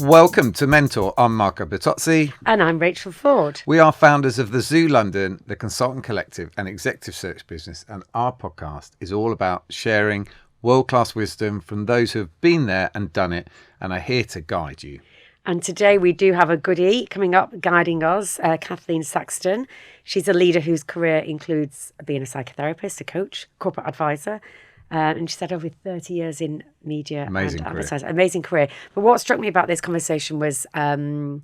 Welcome to Mentor. I'm Marco Bertozzi. And I'm Rachel Forde. We are founders of TheZoo.London, the consultant collective and executive search business. And our podcast is all about sharing world-class wisdom from those who have been there and done it and are here to guide you. And today we do have a goodie coming up, guiding us, Kathleen Saxton. She's a leader whose career includes being a psychotherapist, a coach, corporate advisor. And she's had over 30 years in media and advertising. Amazing career. But what struck me about this conversation was the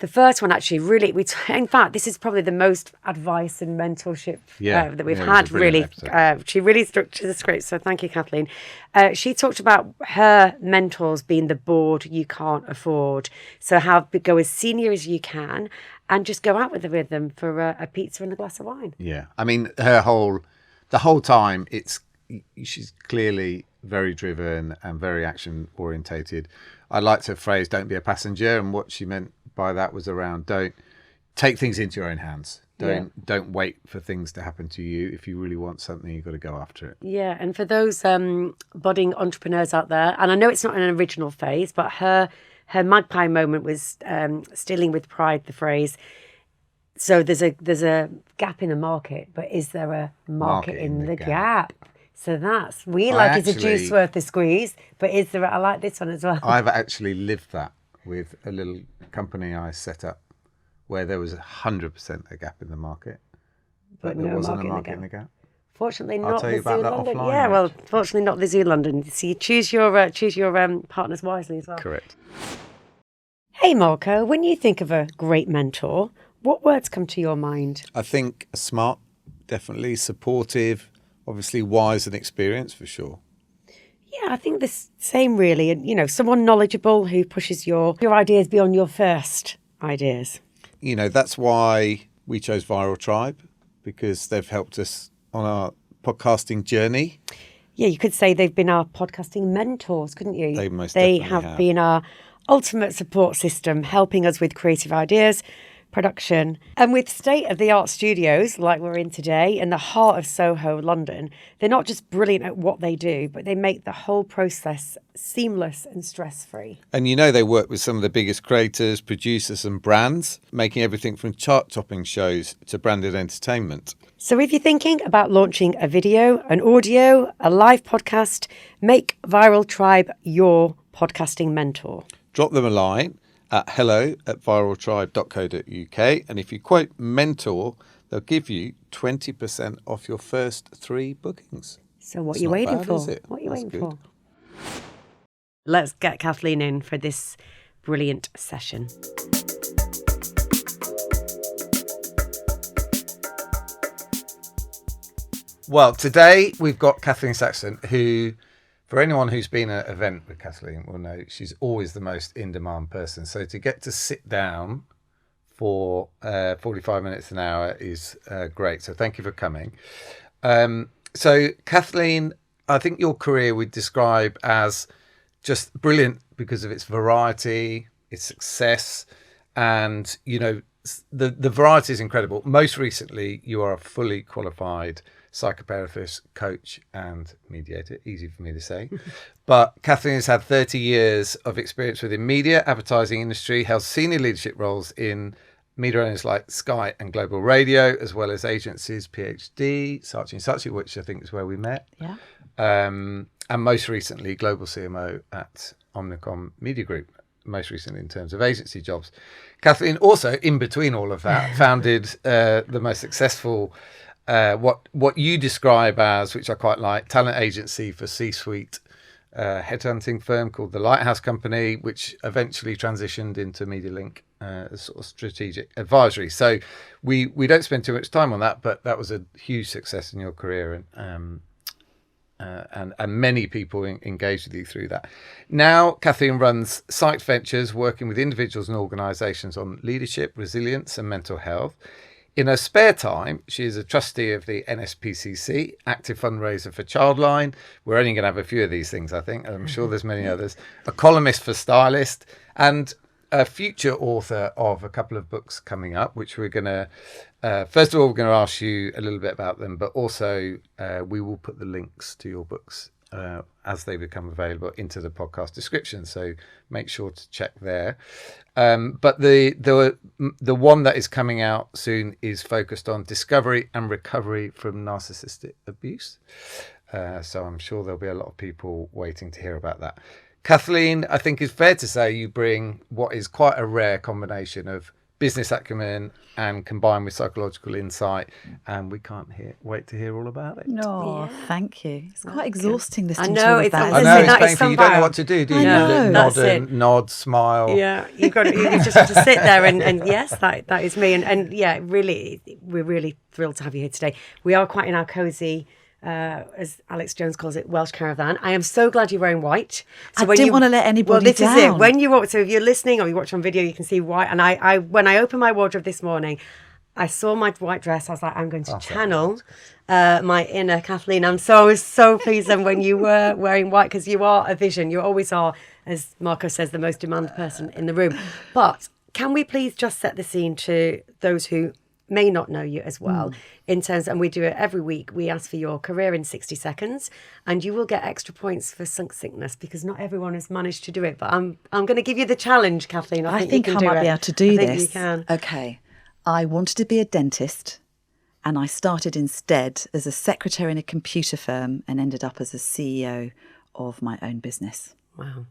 first one actually really, in fact, this is probably the most advice and mentorship that we've had, really. She really stuck to the script, so thank you, Kathleen. She talked about her mentors being the board you can't afford. So go as senior as you can and just go out with them for a pizza and a glass of wine. Yeah, I mean, the whole time, she's clearly very driven and very action orientated. I liked her phrase, don't be a passenger. And what she meant by that was around don't take things into your own hands. Don't wait for things to happen to you. If you really want something, you've got to go after it. Yeah. And for those budding entrepreneurs out there, and I know it's not an original phrase, but her magpie moment was stealing with pride, the phrase. So there's a gap in the market, but is there a market in the gap? So it's a juice worth the squeeze, but I like this one as well. I've actually lived that with a little company I set up where there was 100% a gap in the market, but there wasn't a market in the gap. Fortunately, not I'll tell you about that TheZoo.London. offline. Yeah, well, fortunately, not TheZoo.London. So you choose your partners wisely as well. Correct. Hey, Marco, when you think of a great mentor, what words come to your mind? I think smart, definitely supportive. Obviously wise and experienced for sure. Yeah, I think the same really. And, someone knowledgeable who pushes your ideas beyond your first ideas. That's why we chose Viral Tribe, because they've helped us on our podcasting journey. Yeah, you could say they've been our podcasting mentors, couldn't you? They have been our ultimate support system, helping us with creative ideas, production. And with state-of-the-art studios like we're in today in the heart of Soho, London, they're not just brilliant at what they do, but they make the whole process seamless and stress-free. And they work with some of the biggest creators, producers and brands, making everything from chart-topping shows to branded entertainment. So if you're thinking about launching a video, an audio, a live podcast, make Viral Tribe your podcasting mentor. Drop them a line at hello@viraltribe.co.uk, and if you quote mentor, they'll give you 20% off your first 3 bookings. So what are you waiting for? What are you waiting for? Let's get Kathleen in for this brilliant session. Well, today we've got Kathleen Saxton, who, for anyone who's been at an event with Kathleen will know she's always the most in-demand person. So to get to sit down for 45 minutes, an hour is great. So thank you for coming. So Kathleen, I think your career we'd describe as just brilliant because of its variety, its success, and, the variety is incredible. Most recently, you are a fully qualified psychotherapist, coach and mediator. Easy for me to say. But Kathleen has had 30 years of experience within media, advertising industry, held senior leadership roles in media owners like Sky and Global Radio, as well as agencies, PhD, Saatchi, which I think is where we met. Yeah. And most recently, global CMO at Omnicom Media Group, most recently in terms of agency jobs. Kathleen also, in between all of that, founded the most successful what you describe as, which I quite like, talent agency for C-suite headhunting firm called The Lighthouse Company, which eventually transitioned into MediaLink, sort of strategic advisory. So we don't spend too much time on that, but that was a huge success in your career, and many people engaged with you through that. Now, Kathleen runs Psych Ventures, working with individuals and organisations on leadership, resilience and mental health. In her spare time, she is a trustee of the NSPCC, active fundraiser for Childline. We're only going to have a few of these things, I think. I'm sure there's many others. A columnist for Stylist, and a future author of a couple of books coming up, which we're going to, first of all, we're going to ask you a little bit about them, but also we will put the links to your books as they become available into the podcast description. So make sure to check there. But the one that is coming out soon is focused on discovery and recovery from narcissistic abuse. So I'm sure there'll be a lot of people waiting to hear about that. Kathleen, I think it's fair to say you bring what is quite a rare combination of business acumen and combined with psychological insight, and we can't wait to hear all about it. No, thank you. It's quite exhausting listening I know, to all of it's that. I know, That it's is painful. You somehow- don't know what to do you? know. Nod, smile. Yeah, you just have to sit there and yes, that is me. And yeah, really, we're really thrilled to have you here today. We are quite in our cosy, as Alex Jones calls it, Welsh caravan. I am so glad you're wearing white. I didn't want to let anybody Well, this down. is it. When you walk, so if you're listening or you watch on video, you can see white. And I when I opened my wardrobe this morning, I saw my white dress. I was like, I'm going to channel my inner Kathleen. I was so pleased then when you were wearing white, because you are a vision. You always are, as Marco says, the most demand person in the room. But can we please just set the scene to those who may not know you as well, in terms, and we do it every week, we ask for your career in 60 seconds, and you will get extra points for succinctness, because not everyone has managed to do it. But I'm going to give you the challenge, Kathleen. I you think can I do might it. be able to do I think this. you can. Okay. I wanted to be a dentist, and I started instead as a secretary in a computer firm and ended up as a CEO of my own business. Wow.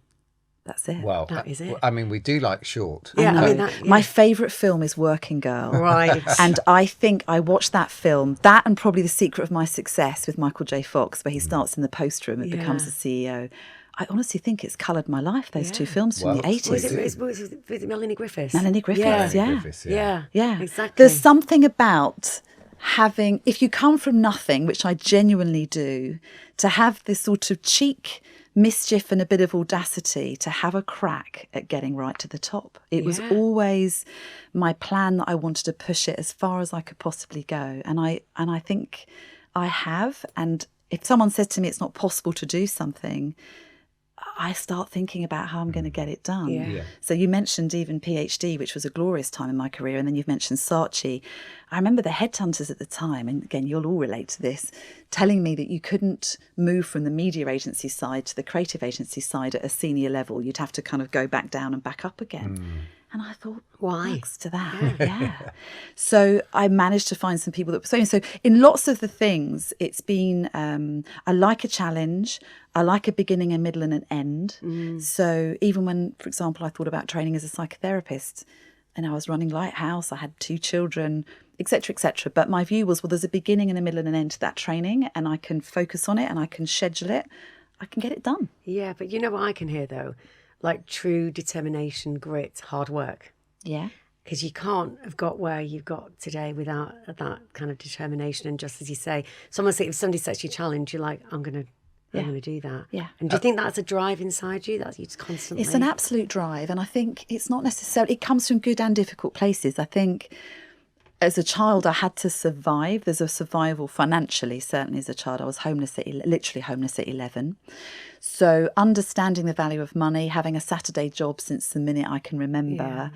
That's it. Well, That is it. I mean, we do like short. Yeah, No, I mean, that, my favourite film is Working Girl. right. And I think I watched that film, that and probably The Secret of My Success with Michael J. Fox, where he starts in the post room and becomes a CEO. I honestly think it's coloured my life, those two films from Well, the 80s. Was it Melanie Griffiths? Melanie Griffiths, yeah. Griffiths, Yeah, exactly. There's something about having, if you come from nothing, which I genuinely do, to have this sort of cheek, mischief and a bit of audacity to have a crack at getting right to the top. It was always my plan that I wanted to push it as far as I could possibly go. And I think I have. And if someone says to me it's not possible to do something, I start thinking about how I'm going to get it done. Yeah. So you mentioned even PhD, which was a glorious time in my career, and then you've mentioned Saatchi. I remember the headhunters at the time, and again, you'll all relate to this, telling me that you couldn't move from the media agency side to the creative agency side at a senior level. You'd have to kind of go back down and back up again. And I thought, Why? thanks to that, yeah. So I managed to find some people that were so in lots of the things, it's been, I like a challenge. I like a beginning, a middle and an end. So even when, for example, I thought about training as a psychotherapist and I was running Lighthouse, I had 2 children, etc., etc. But my view was, well, there's a beginning and a middle and an end to that training, and I can focus on it and I can schedule it. I can get it done. Yeah, but you know what I can hear though? Like true determination, grit, hard work. Yeah. Because you can't have got where you've got today without that kind of determination. And just as you say, if somebody sets you a challenge, you're like, I'm going to do that. Yeah. And do you think that's a drive inside you that you just constantly? It's an absolute drive. And I think it's not necessarily, it comes from good and difficult places. I think as a child, I had to survive. There's a survival financially, certainly as a child. I was literally homeless at 11. So understanding the value of money, having a Saturday job since the minute I can remember,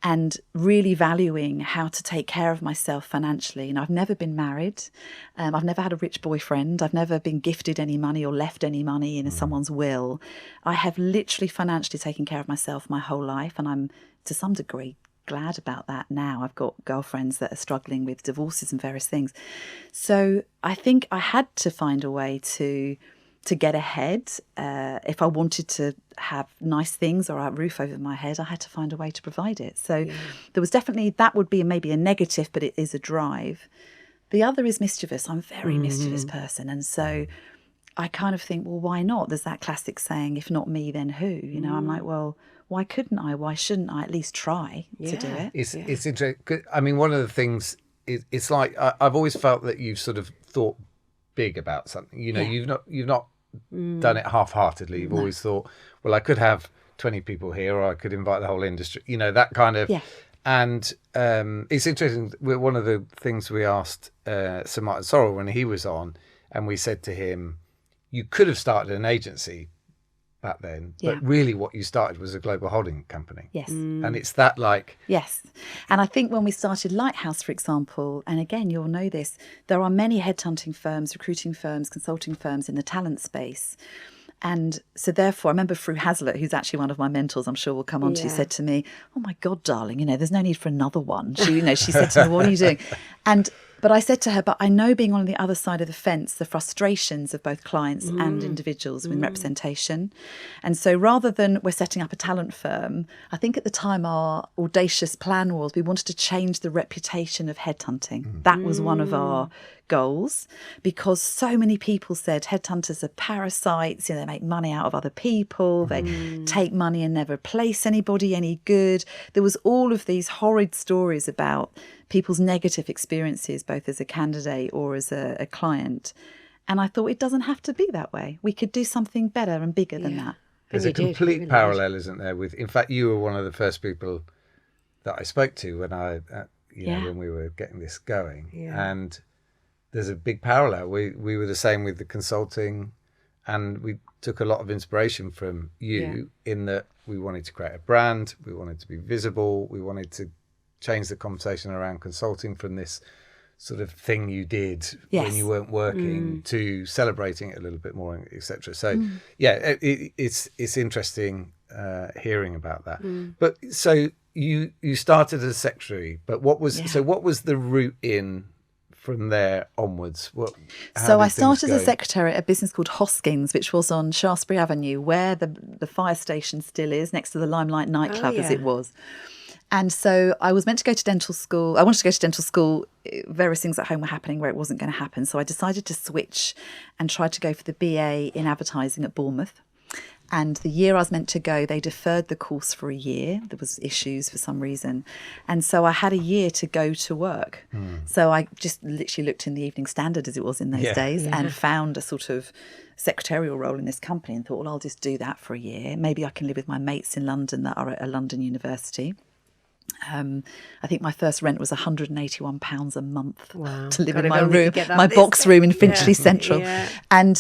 and really valuing how to take care of myself financially. And I've never been married. I've never had a rich boyfriend. I've never been gifted any money or left any money in someone's will. I have literally financially taken care of myself my whole life. And I'm, to some degree, glad about that now. I've got girlfriends that are struggling with divorces and various things. So I think I had to find a way to get ahead. If I wanted to have nice things or a roof over my head, I had to find a way to provide it. So there was definitely, that would be maybe a negative, but it is a drive. The other is mischievous. I'm a very mischievous person. And so I kind of think, well, why not? There's that classic saying, if not me, then who? You know, I'm like, well, why couldn't I? Why shouldn't I at least try to do it? It's interesting. I mean, one of the things, it's like, I've always felt that you've sort of thought big about something. You know, you've not done it half-heartedly. You've always thought, well, I could have 20 people here, or I could invite the whole industry, you know, that kind of. And it's interesting. One of the things we asked Sir Martin Sorrell when he was on, and we said to him, you could have started an agency back then, Yeah. but really what you started was a global holding company. Yes. And it's that like... Yes. And I think when we started Lighthouse, for example, and again, you'll know this, there are many headhunting firms, recruiting firms, consulting firms in the talent space. And so therefore, I remember Fru Hazlitt, who's actually one of my mentors, I'm sure we'll come on to, said to me, "Oh my God, darling, you know, there's no need for another one." She said to me, "What are you doing?" But I said to her, but I know, being on the other side of the fence, the frustrations of both clients and individuals with representation. And so rather than we're setting up a talent firm, I think at the time our audacious plan was we wanted to change the reputation of headhunting. That was one of our goals, because so many people said headhunters are parasites, you know, they make money out of other people, they take money and never place anybody any good. There was all of these horrid stories about people's negative experiences, both as a candidate or as a client. And I thought, it doesn't have to be that way. We could do something better and bigger than that. There's a complete parallel, isn't there? With, in fact, you were one of the first people that I spoke to when when we were getting this going. And there's a big parallel. We were the same with the consulting, and we took a lot of inspiration from you in that we wanted to create a brand, we wanted to be visible, we wanted to change the conversation around consulting from this sort of thing you did when you weren't working to celebrating it a little bit more, etc. So it's interesting hearing about that. But so you started as a secretary, but what was the route in from there onwards? So I started as a secretary at a business called Hoskins, which was on Shaftesbury Avenue, where the fire station still is, next to the Limelight nightclub as it was. And so I was meant to go to dental school. I wanted to go to dental school. Various things at home were happening where it wasn't going to happen. So I decided to switch and try to go for the BA in advertising at Bournemouth. And the year I was meant to go, they deferred the course for a year. There was issues for some reason. And so I had a year to go to work. So I just literally looked in the Evening Standard, as it was in those days, and found a sort of secretarial role in this company and thought, well, I'll just do that for a year. Maybe I can live with my mates in London that are at a London university. I think my first rent was £181 a month to live in my room, my box room in Finchley Central. And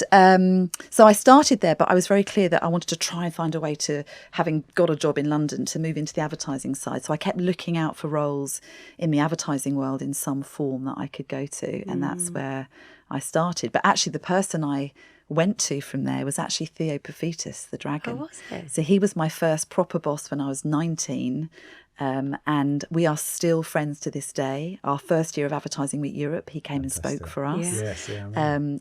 so I started there, but I was very clear that I wanted to try and find a way to, having got a job in London, to move into the advertising side. So I kept looking out for roles in the advertising world in some form that I could go to. And that's where I started. But actually the person I went to from there was actually Theo Paphitis, the dragon. Oh, was it? So he was my first proper boss when I was 19. And we are still friends to this day. Our first year of Advertising Week Europe, he came and spoke for us.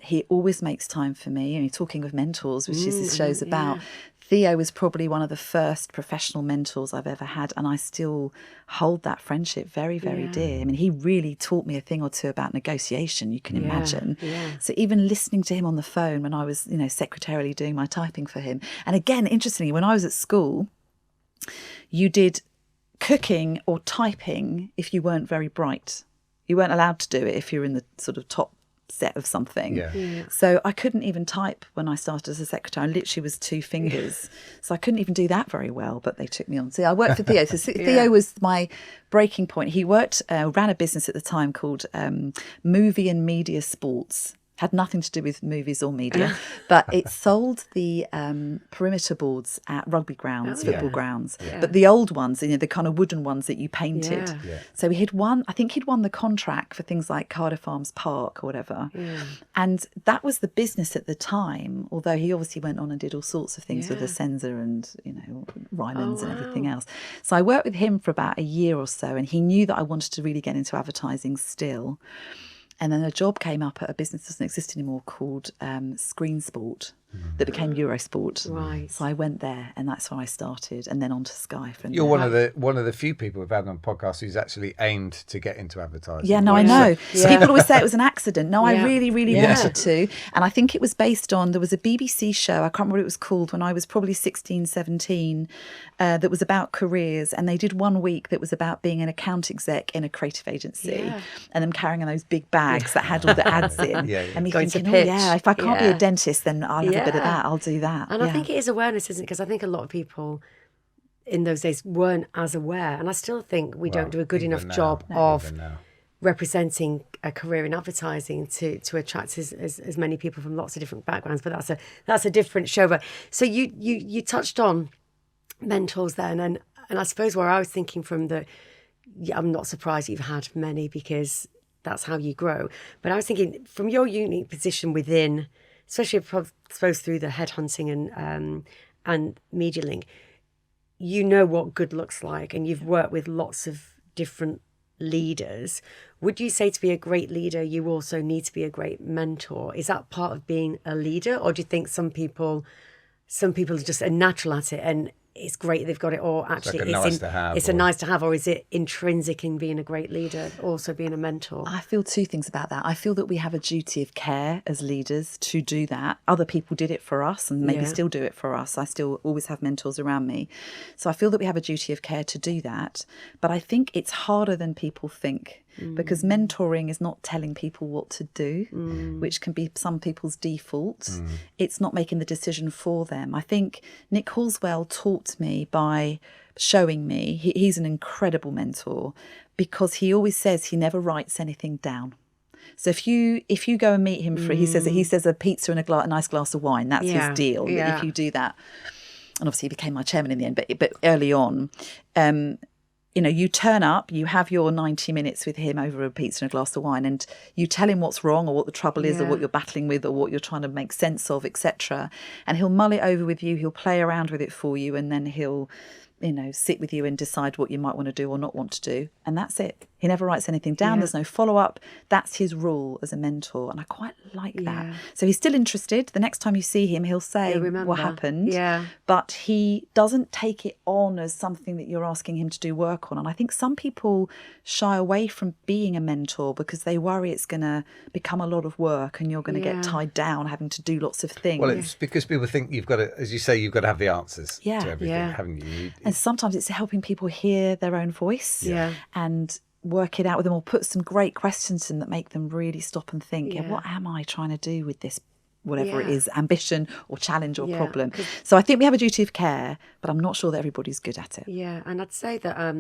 He always makes time for me. And talking of mentors, which this show's about, Theo was probably one of the first professional mentors I've ever had, and I still hold that friendship very, very dear. I mean, he really taught me a thing or two about negotiation, you can imagine. So even listening to him on the phone when I was, secretarially doing my typing for him. And again, interestingly, when I was at school, you did cooking or typing if you weren't very bright. You weren't allowed to do it if you're in the sort of top set of something. So I couldn't even type when I started as a secretary. I literally was 2 fingers. So I couldn't even do that very well, but they took me on. So I worked for Theo. So Theo was my breaking point. He ran a business at the time called Movie and Media Sports. Had nothing to do with movies or media, but it sold the perimeter boards at rugby grounds, football grounds, but the old ones, the kind of wooden ones that you painted. So he'd won the contract for things like Cardiff Arms Park or whatever. And that was the business at the time, although he obviously went on and did all sorts of things with the Senza and, Rylands and everything else. So I worked with him for about a year or so, and he knew that I wanted to really get into advertising still. And then a job came up at a business that doesn't exist anymore called Screen Sport, that became Eurosport. Right. So I went there, and that's where I started, and then on to Sky. You're one of the few people we've had on podcasts who's actually aimed to get into advertising. Yeah, no, I know. So people always say it was an accident. No, I really, really wanted to. And I think it was based on, there was a BBC show, I can't remember what it was called, when I was probably 16, 17, that was about careers. And they did one week that was about being an account exec in a creative agency and them carrying on those big bags that had all the ads in. And me going thinking, to pitch. if I can't be a dentist, then I'll have a bit of that. I'll do that. And I think it is awareness, isn't it? Because I think a lot of people in those days weren't as aware. And I still think we don't do a good enough job of representing a career in advertising to attract as many people from lots of different backgrounds. But that's a different show. But so you touched on mentors then, and I suppose where I was thinking from I'm not surprised you've had many, because that's how you grow. But I was thinking from your unique position within, especially I suppose through the headhunting and Media Link, you know what good looks like, and you've worked with lots of different leaders. Would you say to be a great leader, you also need to be a great mentor? Is that part of being a leader, or do you think some people are just a natural at it and it's great they've got it, or actually it's like a nice to have, or is it intrinsic in being a great leader, also being a mentor? I feel two things about that. I feel that we have a duty of care as leaders to do that. Other people did it for us and maybe still do it for us. I still always have mentors around me. So I feel that we have a duty of care to do that. But I think it's harder than people think. Because mentoring is not telling people what to do, which can be some people's default. It's not making the decision for them. I think Nick Halswell taught me by showing me, he's an incredible mentor, because he always says he never writes anything down. So if you go and meet him for, he says a pizza and a nice glass of wine, that's his deal. Yeah. If you do that, and obviously he became my chairman in the end, but early on, you turn up, you have your 90 minutes with him over a pizza and a glass of wine, and you tell him what's wrong or what the trouble is or what you're battling with or what you're trying to make sense of, etc. And he'll mull it over with you, he'll play around with it for you, and then he'll, sit with you and decide what you might want to do or not want to do. And that's it. He never writes anything down. There's no follow-up. That's his rule as a mentor. And I quite like that. So he's still interested. The next time you see him, he'll say what happened. Yeah. But he doesn't take it on as something that you're asking him to do work on. And I think some people shy away from being a mentor because they worry it's going to become a lot of work and you're going to get tied down having to do lots of things. Well, it's because people think you've got to, as you say, you've got to have the answers to everything, haven't you? And sometimes it's helping people hear their own voice and work it out with them, or put some great questions in that make them really stop and think, what am I trying to do with this, whatever it is, ambition or challenge or problem. So I think we have a duty of care, but I'm not sure that everybody's good at it. Yeah, and I'd say that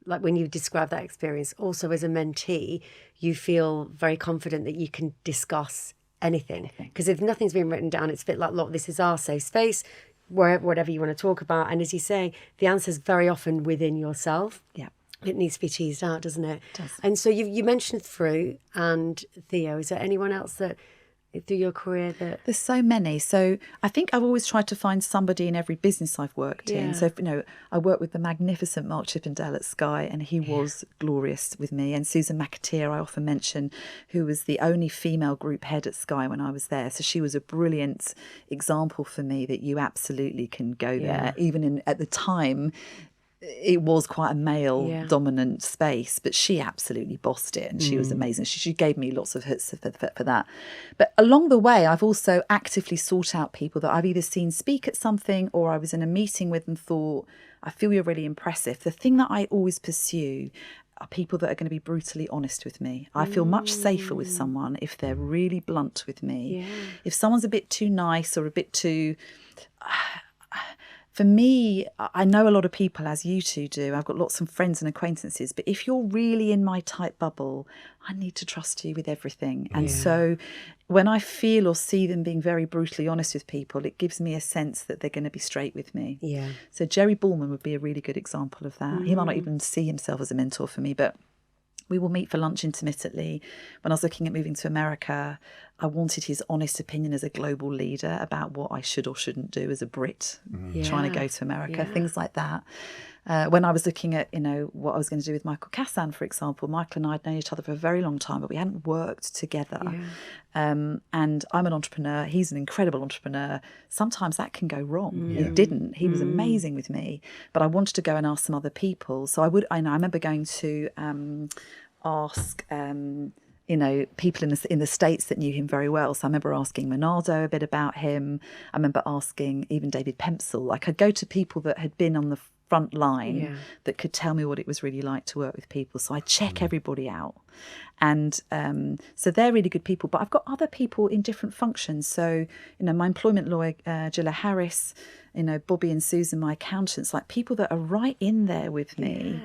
like when you describe that experience, also as a mentee, you feel very confident that you can discuss anything. Because if nothing's been written down, it's a bit like, look, this is our safe space, whatever you want to talk about. And as you say, the answer's very often within yourself. Yeah. It needs to be teased out, doesn't it? It does. And so you mentioned Through and Theo. Is there anyone else that through your career that... There's so many. So I think I've always tried to find somebody in every business I've worked in. So, I worked with the magnificent Mark Chippendale at Sky, and he was glorious with me. And Susan McAteer, I often mention, who was the only female group head at Sky when I was there. So she was a brilliant example for me that you absolutely can go there. Even at the time, it was quite a male dominant space, but she absolutely bossed it and she was amazing. She gave me lots of hits for that. But along the way, I've also actively sought out people that I've either seen speak at something or I was in a meeting with and thought, I feel you're really impressive. The thing that I always pursue are people that are going to be brutally honest with me. I feel much safer with someone if they're really blunt with me. If someone's a bit too nice or a bit too... For me, I know a lot of people, as you two do. I've got lots of friends and acquaintances. But if you're really in my tight bubble, I need to trust you with everything. And so when I feel or see them being very brutally honest with people, it gives me a sense that they're going to be straight with me. Yeah. So Jerry Bullman would be a really good example of that. He might not even see himself as a mentor for me, but we will meet for lunch intermittently. When I was looking at moving to America, I wanted his honest opinion as a global leader about what I should or shouldn't do as a Brit trying to go to America, things like that. When I was looking at, what I was going to do with Michael Kassan, for example, Michael and I had known each other for a very long time, but we hadn't worked together. And I'm an entrepreneur. He's an incredible entrepreneur. Sometimes that can go wrong. It didn't. He was amazing with me, but I wanted to go and ask some other people. So I remember going to ask... people in the States that knew him very well. So I remember asking Monardo a bit about him. I remember asking even David Pempsell. Like, I'd go to people that had been on the front line that could tell me what it was really like to work with people. So I check everybody out. And so they're really good people. But I've got other people in different functions. So, my employment lawyer, Gilla Harris, Bobby and Susan, my accountants, like people that are right in there with me.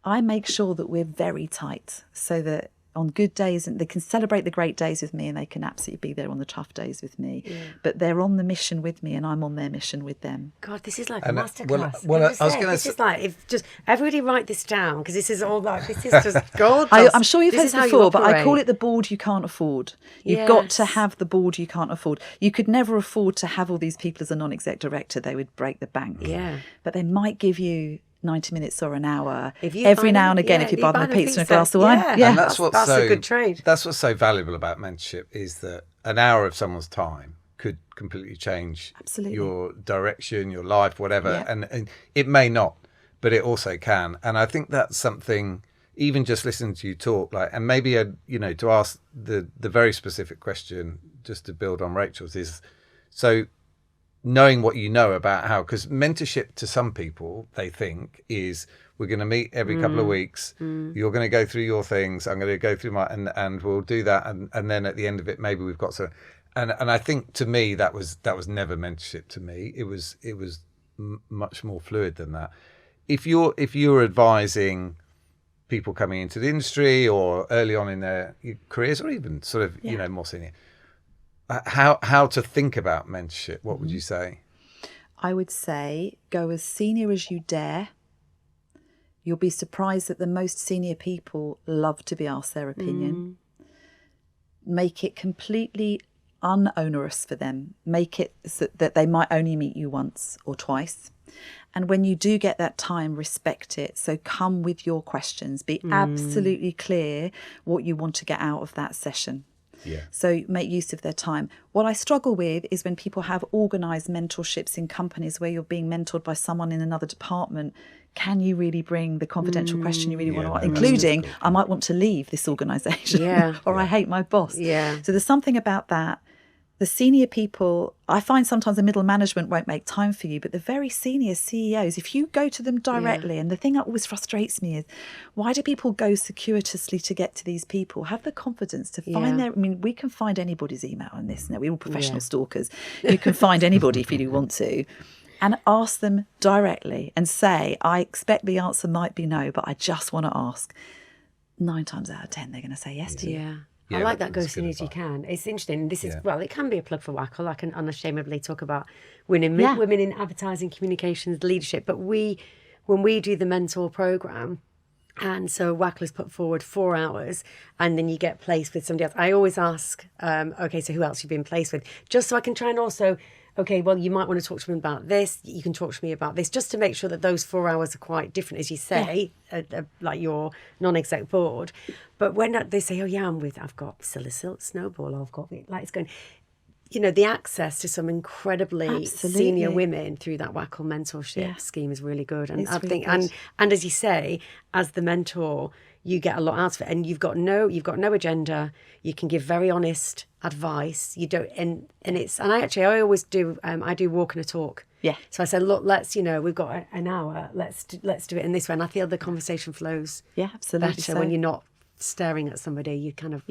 I make sure that we're very tight so that on good days, and they can celebrate the great days with me, and they can absolutely be there on the tough days with me. Yeah. But they're on the mission with me, and I'm on their mission with them. God, this is like a masterclass. Well, I was going to say, this is like, if just everybody write this down, because this is all like, this is just gold. I'm sure you've heard this before, but I call it the board you can't afford. You've got to have the board you can't afford. You could never afford to have all these people as a non-exec director. They would break the bank. Yeah. But they might give you 90 minutes or an hour every now and again if you buy them a pizza and a glass of wine. And that's a good trade. That's what's so valuable about mentorship, is that an hour of someone's time could completely change your direction, your life, whatever. Yeah. And it may not, but it also can. And I think that's something, even just listening to you talk, like, and maybe to ask the very specific question, just to build on Rachel's, is so knowing what you know about how, because mentorship to some people, they think is, we're going to meet every couple of weeks, you're going to go through your things, I'm going to go through my, and we'll do that, and then at the end of it maybe we've got some, and I think to me that was never mentorship to me. It was much more fluid than that. If you're advising people coming into the industry or early on in their careers, or even sort of more senior, how to think about mentorship, what would you say? I would say go as senior as you dare. You'll be surprised that the most senior people love to be asked their opinion. Make it completely unonerous for them. Make it so that they might only meet you once or twice. And when you do get that time, respect it. So come with your questions. Be absolutely clear what you want to get out of that session. Yeah. So make use of their time. What I struggle with is when people have organised mentorships in companies where you're being mentored by someone in another department. Can you really bring the confidential question you really want to ask? Including, I might want to leave this organisation or I hate my boss. Yeah. So there's something about that. The senior people, I find sometimes the middle management won't make time for you, but the very senior CEOs, if you go to them directly, and the thing that always frustrates me is, why do people go circuitously to get to these people? Have the confidence to find their, I mean, we can find anybody's email on this. Now, we're all professional stalkers. You can find anybody if you do want to. And ask them directly and say, I expect the answer might be no, but I just want to ask. 9 times out of 10, they're going to say yes to you. Yeah. I like that, go as soon as you can. It's interesting. This is, well, it can be a plug for WACL. I can unashamedly talk about women in advertising, communications, leadership. But when we do the mentor program, and so WACL has put forward 4 hours, and then you get placed with somebody else. I always ask, okay, so who else you've been placed with? Just so I can try and also, okay, well, you might want to talk to me about this. You can talk to me about this, just to make sure that those 4 hours are quite different, as you say, like your non-exec board. But when they say, I've got Silicil, Snowball, I've got, like, it's going, the access to some incredibly senior women through that WACL mentorship scheme is really good. And I think, and as you say, as the mentor, you get a lot out of it, and you've got no agenda. You can give very honest advice. You don't, and I always do. I do walk and a talk. Yeah. So I said, look, let's, we've got an hour. Let's do it in this way. And I feel the conversation flows. Yeah, absolutely. Better when you're not staring at somebody. You're kind of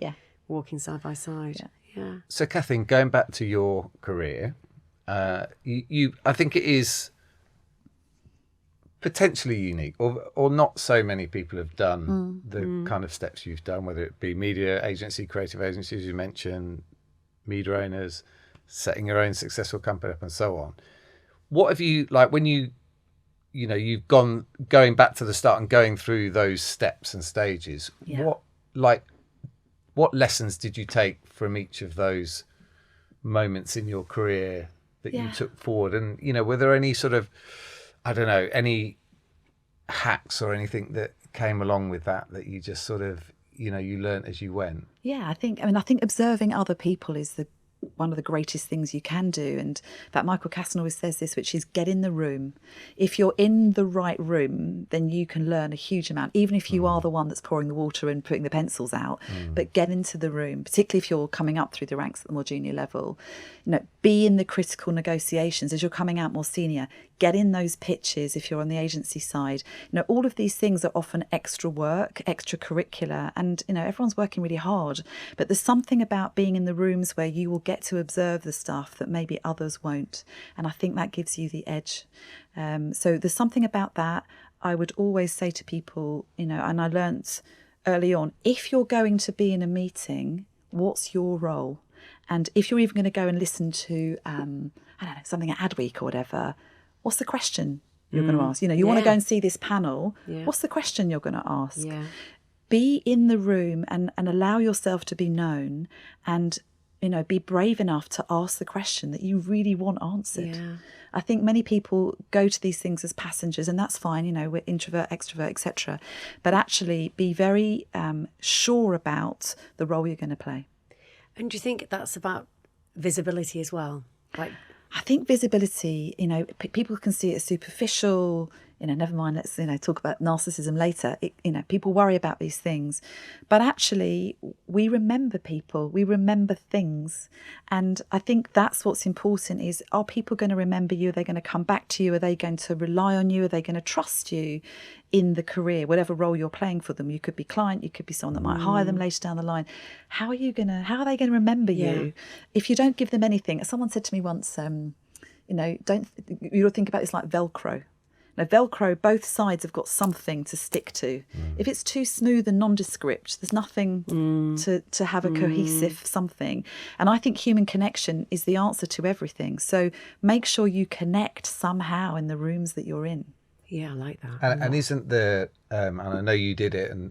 walking side by side. Yeah. So Kathleen, going back to your career, you I think it is potentially unique, or not so many people have done the kind of steps you've done, whether it be media agency, creative agencies, you mentioned, media owners, setting your own successful company up and so on. What have you, like, when you've going back to the start and going through those steps and stages, what lessons did you take from each of those moments in your career that you took forward? And, were there any sort of, I don't know, any hacks or anything that came along with that you just sort of, you learnt as you went? Yeah, I think observing other people is one of the greatest things you can do. And that Michael Casson always says this, which is get in the room. If you're in the right room, then you can learn a huge amount, even if you are the one that's pouring the water and putting the pencils out. But get into the room, particularly if you're coming up through the ranks at the more junior level. Be in the critical negotiations as you're coming out more senior. Get in those pitches if you're on the agency side. All of these things are often extra work, extracurricular, and everyone's working really hard. But there's something about being in the rooms where you will get to observe the stuff that maybe others won't, and I think that gives you the edge. So there's something about that. I would always say to people, and I learnt early on, if you're going to be in a meeting, what's your role? And if you're even going to go and listen to, I don't know, something at Adweek or whatever, what's the question you're going to ask? You want to go and see this panel, what's the question you're going to ask? Yeah. Be in the room and allow yourself to be known, and be brave enough to ask the question that you really want answered. Yeah. I think many people go to these things as passengers, and that's fine, we're introvert, extrovert, etc. But actually be very sure about the role you're going to play. And do you think that's about visibility as well? I think visibility, people can see it as superficial. Never mind, let's, talk about narcissism later. People worry about these things. But actually, we remember people, we remember things. And I think that's what's important is, are people going to remember you? Are they going to come back to you? Are they going to rely on you? Are they going to trust you in the career, whatever role you're playing for them? You could be client, you could be someone that might hire them later down the line. How are they going to remember you if you don't give them anything? Someone said to me once, you don't think about this like Velcro. Now, Velcro, both sides have got something to stick to. If it's too smooth and nondescript, there's nothing to have a cohesive something. And I think human connection is the answer to everything. So make sure you connect somehow in the rooms that you're in. Yeah, I like that. And isn't there, and I know you did it, and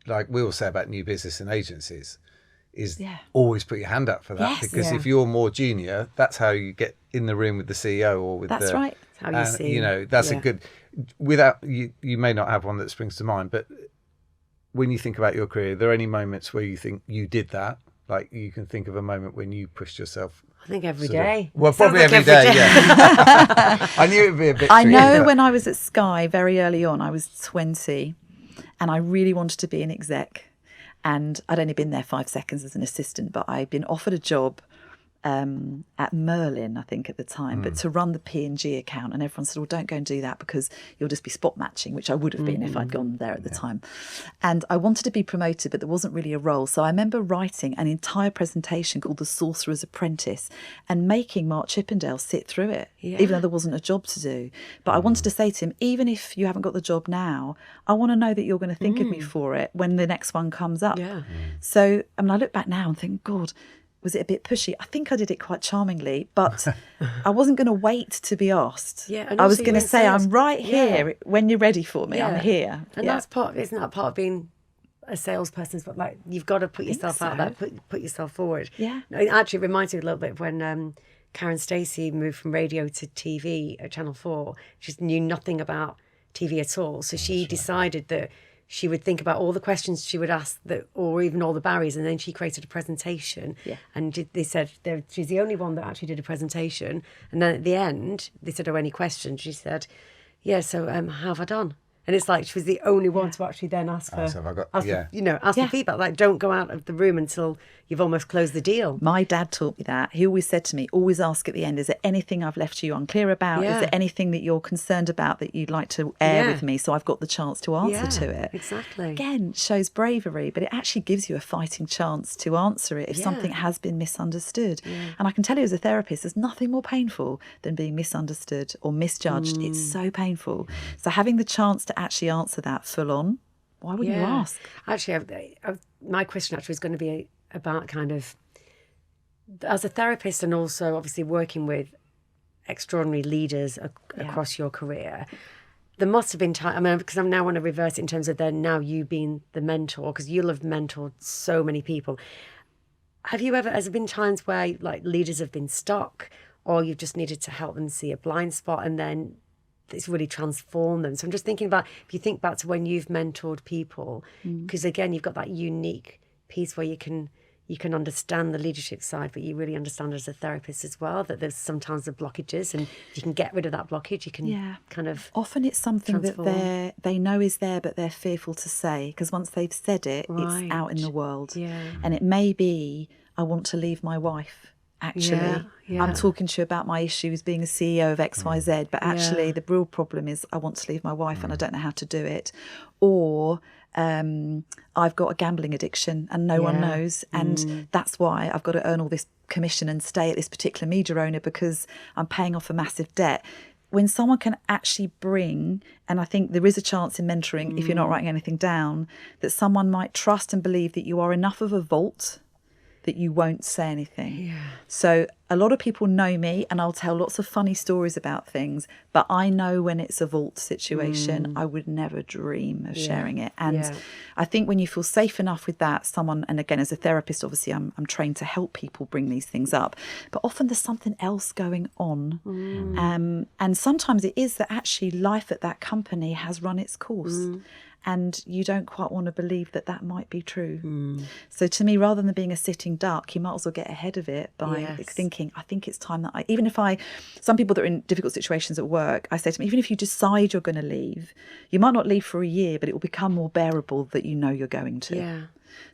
like we all say about new business and agencies, is always put your hand up for that. Because if you're more junior, that's how you get in the room with the CEO or with that's right. How you see. That's a good, without, you may not have one that springs to mind, but when you think about your career, are there any moments where you think you did that? Like you can think of a moment when you pushed yourself? I think every day. Well, probably every day, yeah. I knew it would be a bit I know tricky, when I was at Sky very early on, I was 20 and I really wanted to be an exec. And I'd only been there 5 seconds as an assistant, but I'd been offered a job at Merlin, I think, at the time, but to run the P&G account. And everyone said, well, don't go and do that because you'll just be spot matching, which I would have been if I'd gone there at the time. And I wanted to be promoted, but there wasn't really a role. So I remember writing an entire presentation called The Sorcerer's Apprentice and making Mark Chippendale sit through it, even though there wasn't a job to do. But I wanted to say to him, even if you haven't got the job now, I want to know that you're going to think of me for it when the next one comes up. Yeah. So, I look back now and think, God, was it a bit pushy? I think I did it quite charmingly, but I wasn't going to wait to be asked. Yeah, and I was also going to say, sales, I'm right here when you're ready for me. I'm here. And that's isn't that part of being a salesperson? But like, you've got to put yourself out there, put yourself forward. Yeah. It actually reminds me a little bit of when Karen Stacey moved from radio to TV at Channel 4. She knew nothing about TV at all. So she decided that she would think about all the questions she would ask, or even all the barriers, and then she created a presentation. Yeah. And they said she's the only one that actually did a presentation. And then at the end, they said, "Oh, any questions?" She said, "Yeah. So, how have I done?" And it's like she was the only one to actually then ask for, for feedback. Like, don't go out of the room until you've almost closed the deal. My dad taught me that. He always said to me, always ask at the end, is there anything I've left you unclear about? Is there anything that you're concerned about that you'd like to air with me, so I've got the chance to answer to it? Exactly. Again, shows bravery, but it actually gives you a fighting chance to answer it if something has been misunderstood. Yeah. And I can tell you as a therapist, there's nothing more painful than being misunderstood or misjudged. It's so painful. So having the chance to actually answer that full on, why wouldn't you ask? Actually, my question actually is going to be about kind of, as a therapist and also obviously working with extraordinary leaders across your career, there must have been time, because I now want to reverse it in terms of then now you being the mentor, because you'll have mentored so many people. Has there been times where like leaders have been stuck, or you've just needed to help them see a blind spot and then it's really transformed them? So I'm just thinking about, if you think back to when you've mentored people, because again, you've got that unique piece where you can understand the leadership side, but you really understand as a therapist as well that there's sometimes the blockages, and if you can get rid of that blockage, you can kind of often it's something transform. That they know is there, but they're fearful to say, because once they've said it, it's out in the world. And it may be, I want to leave my wife. Actually, I'm talking to you about my issues being a CEO of XYZ, but actually the real problem is I want to leave my wife and I don't know how to do it. Or I've got a gambling addiction and no one knows. And that's why I've got to earn all this commission and stay at this particular media owner because I'm paying off a massive debt. when someone can actually bring, and I think there is a chance in mentoring, if you're not writing anything down, that someone might trust and believe that you are enough of a vault that you won't say anything. Yeah. So a lot of people know me and I'll tell lots of funny stories about things, but I know when it's a vault situation, I would never dream of sharing it. And I think when you feel safe enough with that, someone, and again, as a therapist, obviously I'm trained to help people bring these things up, but often there's something else going on. And sometimes it is that actually life at that company has run its course. And you don't quite want to believe that that might be true. So to me, rather than being a sitting duck, you might as well get ahead of it by thinking, I think it's time that some people that are in difficult situations at work, I say to them, even if you decide you're going to leave, you might not leave for a year, but it will become more bearable that you know you're going to. Yeah.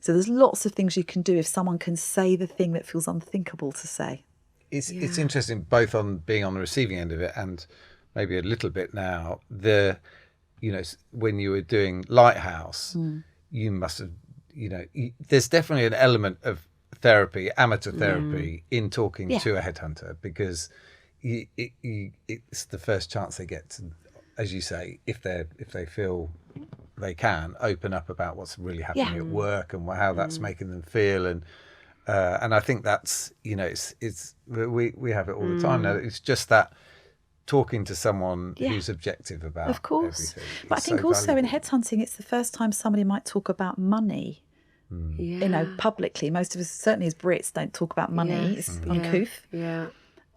So there's lots of things you can do if someone can say the thing that feels unthinkable to say. It's interesting, both on being on the receiving end of it and maybe a little bit now, when you were doing Lighthouse, you must have, there's definitely an element of therapy, amateur therapy, in talking to a headhunter, because it's the first chance they get to, as you say, if they feel they can open up about what's really happening at work and how that's making them feel, and I think that's we have it all the time now. It's just that. Talking to someone who's objective about everything. But I think also in headhunting, it's the first time somebody might talk about money, publicly. Most of us, certainly as Brits, don't talk about money. It's uncouth. Yeah.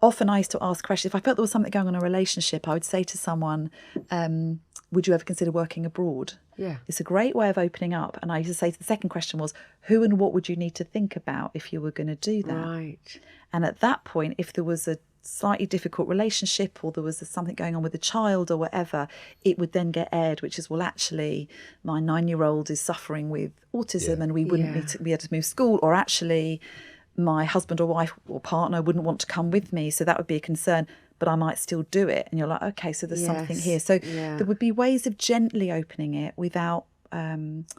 Often I used to ask questions. If I felt there was something going on in a relationship, I would say to someone, would you ever consider working abroad? Yeah. It's a great way of opening up. And I used to say, the second question was, who and what would you need to think about if you were going to do that? Right. And at that point, if there was a slightly difficult relationship or there was something going on with a child or whatever, it would then get aired, which is, well, actually my 9-year-old is suffering with autism and we wouldn't need to be able to move school, or actually my husband or wife or partner wouldn't want to come with me, so that would be a concern, but I might still do it. And you're like, okay, so there's something here. So there would be ways of gently opening it without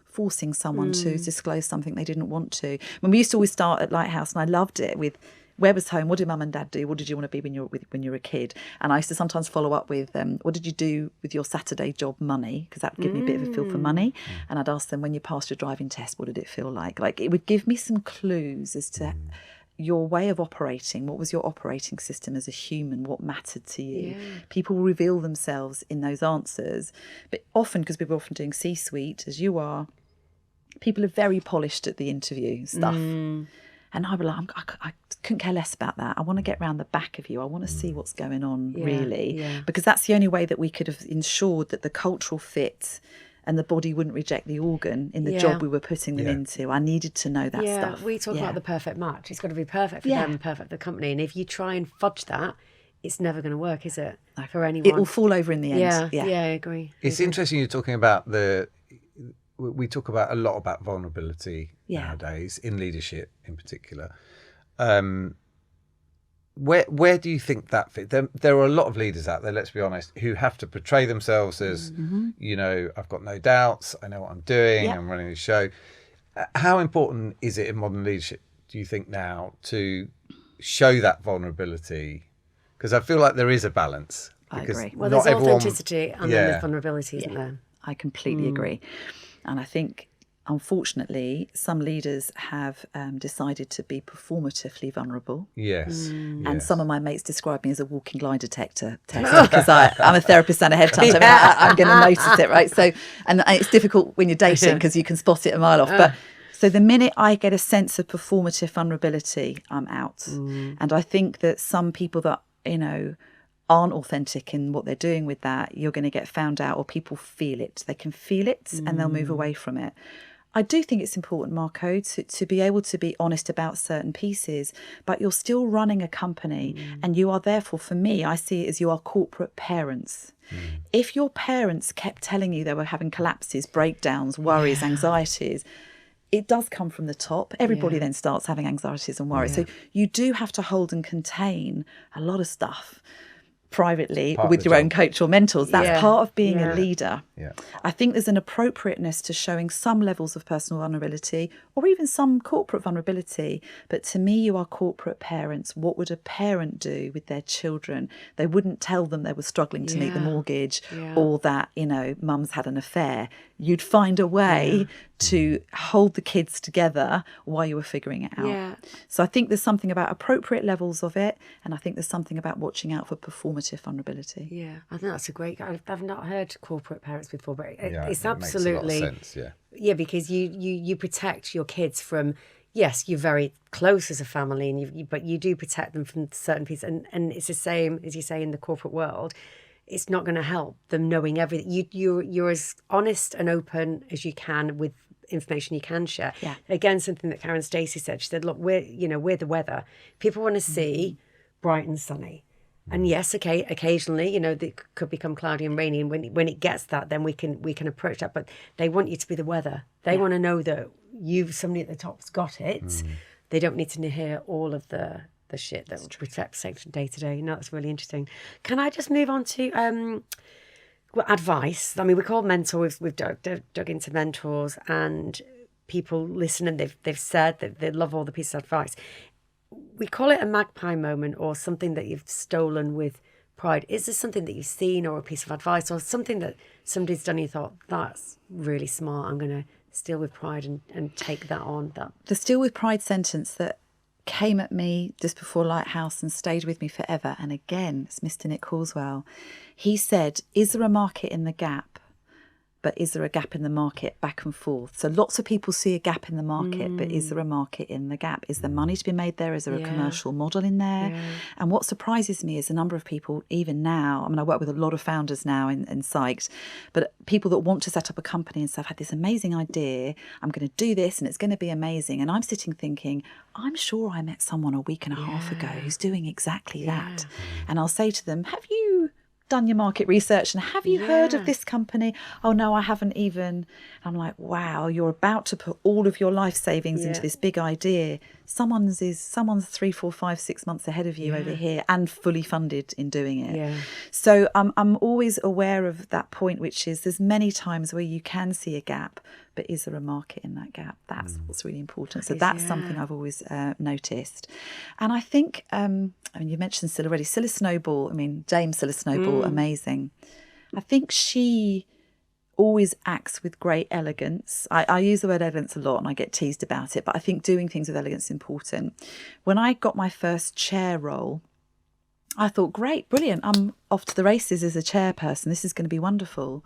forcing someone to disclose something they didn't want to. When we used to always start at Lighthouse, and I loved it, with where was home? What did mum and dad do? What did you want to be when you were a kid? And I used to sometimes follow up with, what did you do with your Saturday job money? Because that would give me a bit of a feel for money. And I'd ask them, when you passed your driving test, what did it feel like? Like, it would give me some clues as to your way of operating. What was your operating system as a human? What mattered to you? Yeah. People reveal themselves in those answers. But often, because we're often doing C-suite, as you are, people are very polished at the interview stuff. And I'd be like, I couldn't care less about that. I want to get round the back of you. I want to see what's going on, really. Yeah. Because that's the only way that we could have ensured that the cultural fit and the body wouldn't reject the organ in the job we were putting them into. I needed to know that stuff. We talk about the perfect match. It's got to be perfect for them and perfect for the company. And if you try and fudge that, it's never going to work, is it? No. For anyone. It will fall over in the end. Yeah, I agree. It's interesting you're talking about we talk about a lot about vulnerability nowadays, in leadership in particular. Where do you think that fits? There are a lot of leaders out there, let's be honest, who have to portray themselves as, I've got no doubts, I know what I'm doing, I'm running the show. How important is it in modern leadership, do you think, now to show that vulnerability? Because I feel like there is a balance. I agree. Well, there's authenticity and then there's vulnerability, isn't there? I completely agree. And I think, unfortunately, some leaders have decided to be performatively vulnerable. Yes. And some of my mates describe me as a walking lie detector test, because I'm a therapist and a headhunter. I'm going to notice it, right? So, and it's difficult when you're dating because you can spot it a mile off. But so the minute I get a sense of performative vulnerability, I'm out. And I think that some people that, aren't authentic in what they're doing with that, you're going to get found out, or people feel it. They can feel it and they'll move away from it. I do think it's important, Marco, to be able to be honest about certain pieces, but you're still running a company and you are therefore, for me, I see it as you are corporate parents. If your parents kept telling you they were having collapses, breakdowns, worries, anxieties, it does come from the top. Everybody then starts having anxieties and worries. So you do have to hold and contain a lot of stuff privately Part of with the your own job. coach or mentors. That's Yeah. part of being Yeah. a leader. Yeah. I think there's an appropriateness to showing some levels of personal vulnerability or even some corporate vulnerability. But to me, you are corporate parents. What would a parent do with their children? They wouldn't tell them they were struggling to meet the Yeah. mortgage Yeah. or that, mum's had an affair. You'd find a way to hold the kids together while you were figuring it out. Yeah. So I think there's something about appropriate levels of it, and I think there's something about watching out for performative vulnerability. Yeah, I think that's a great. I've not heard corporate parents before, but Yeah, it's it absolutely makes a lot of sense, yeah, because you protect your kids from. Yes, you're very close as a family, and but you do protect them from certain pieces, and it's the same as you say in the corporate world. It's not going to help them knowing everything. You're as honest and open as you can with information you can share. Yeah. Again, something that Karen Stacey said. She said, "Look, we're the weather. People want to see bright and sunny." And yes, okay, occasionally, it could become cloudy and rainy, and when it gets that, then we can approach that. But they want you to be the weather. They want to know that somebody at the top's got it. They don't need to hear all of the shit that represents day to day. No, that's really interesting. Can I just move on to advice? I mean, we're called mentors. We've dug into mentors, and people listen, and they've said that they love all the pieces of advice. We call it a magpie moment, or something that you've stolen with pride. Is this something that you've seen, or a piece of advice, or something that somebody's done and you thought, that's really smart, I'm going to steal with pride and take that on? The steal with pride sentence that came at me just before Lighthouse and stayed with me forever, and again, it's Mr. Nick Carswell. He said, is there a market in the gap? But is there a gap in the market back and forth? So lots of people see a gap in the market, but is there a market in the gap? Is there money to be made there? Is there a commercial model in there? Yeah. And what surprises me is a number of people, even now, I mean, I work with a lot of founders now in Psyched, but people that want to set up a company and say, I've had this amazing idea, I'm going to do this and it's going to be amazing. And I'm sitting thinking, I'm sure I met someone a week and a half ago who's doing exactly that. And I'll say to them, have you done your market research, and have you heard of this company? Oh no, I haven't even. I'm like, wow, you're about to put all of your life savings into this big idea. Someone's 3, 4, 5, 6 months ahead of you over here, and fully funded in doing it. So I'm always aware of that point, which is there's many times where you can see a gap, but is there a market in that gap? That's what's really important. So that's something I've always noticed. And I think, I mean, you mentioned Scylla already. Scylla Snowball, I mean, James Scylla Snowball, amazing. I think she always acts with great elegance. I use the word elegance a lot and I get teased about it, but I think doing things with elegance is important. When I got my first chair role, I thought, great, brilliant. I'm off to the races as a chairperson. This is going to be wonderful.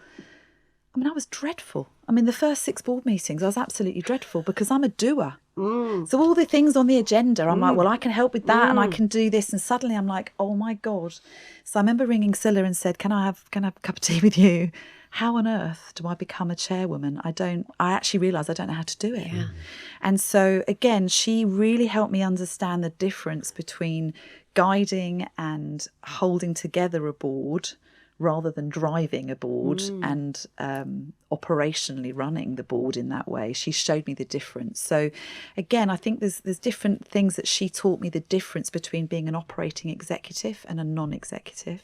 I mean, I was dreadful. I mean, the first 6 board meetings, I was absolutely dreadful because I'm a doer. So all the things on the agenda, I'm like, well, I can help with that and I can do this. And suddenly I'm like, oh my God. So I remember ringing Scylla and said, can I have a cup of tea with you? How on earth do I become a chairwoman? I actually realised I don't know how to do it. And so again, she really helped me understand the difference between guiding and holding together a board rather than driving a board and operationally running the board in that way. She showed me the difference. So again, I think there's different things that she taught me, the difference between being an operating executive and a non-executive.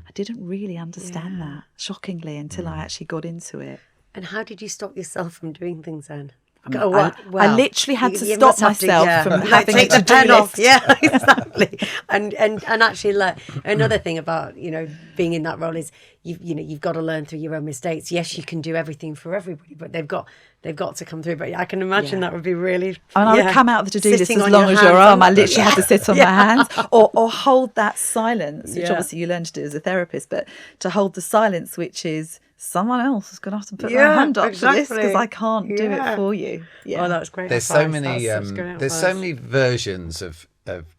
I didn't really understand that, shockingly, until I actually got into it. And how did you stop yourself from doing things then? I literally had to stop myself from having take a the pen to-do off. list. Yeah, exactly. And actually, another thing about being in that role is you've got to learn through your own mistakes. Yes, you can do everything for everybody, but they've got to come through. But I can imagine that would be really. And I would come out of the to-do list as long as your arm. I literally had to sit on my hands or hold that silence, which obviously you learn to do as a therapist, but to hold the silence, which is someone else is going to have to put their hand up for this because I can't do it for you. Oh, that's great. There's so many versions of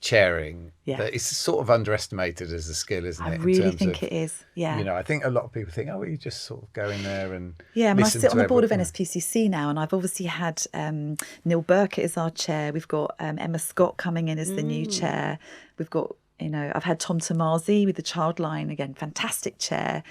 chairing that it's sort of underestimated as a skill, isn't it? I really think it is. Yeah. I think a lot of people think, you just sort of go in there and I sit on the board of NSPCC now, and I've obviously had Neil Burkett as our chair. We've got Emma Scott coming in as the new chair. We've got I've had Tom Tomasi with the Childline, again, fantastic chair.